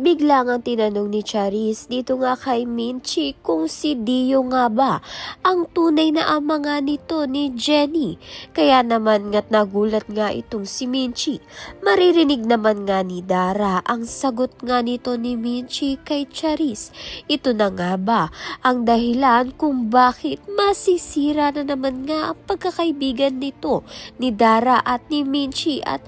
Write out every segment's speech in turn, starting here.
bigla ngang tinanong ni Charis dito nga kay Minchi kung si Dio nga ba ang tunay na ama nga nito ni Jenny. Kaya naman nga't nagulat nga itong si Minchi. Maririnig naman nga ni Dara ang sagot nga nito ni Minchi kay Charis. Ito na nga ba ang dahilan kung bakit masisira na naman nga ang pagkakaibigan nito ni Dara at ni Minchi at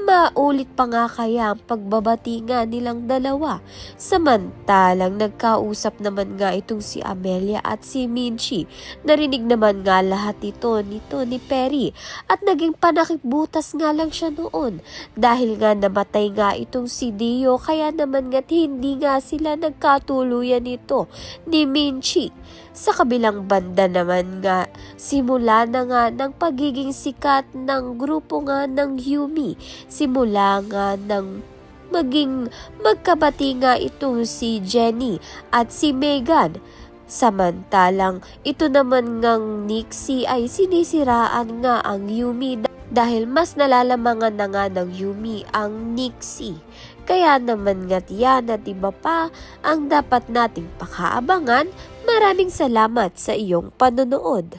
maulit pa nga kaya ang pagbabati nga nilang dalawa. Samantalang nagkausap naman nga itong si Amelia at si Minchi. Narinig naman nga lahat nito ni Perry at naging panakipbutas nga lang siya noon. Dahil nga namatay nga itong si Dio kaya naman nga't hindi nga sila nagkatuluyan nito ni Minchi. Sa kabilang banda naman nga, simula na nga ng pagiging sikat ng grupo nga ng Yumi. Simula nga ng maging magkabati nga itong si Jenny at si Megan. Samantalang ito naman ngang Nixie ay sinisiraan nga ang Yumi dahil mas nalalamangan na nga ng Yumi ang Nixie. Kaya naman nga't yan at iba pa ang dapat nating pakaabangan. Maraming salamat sa iyong panonood.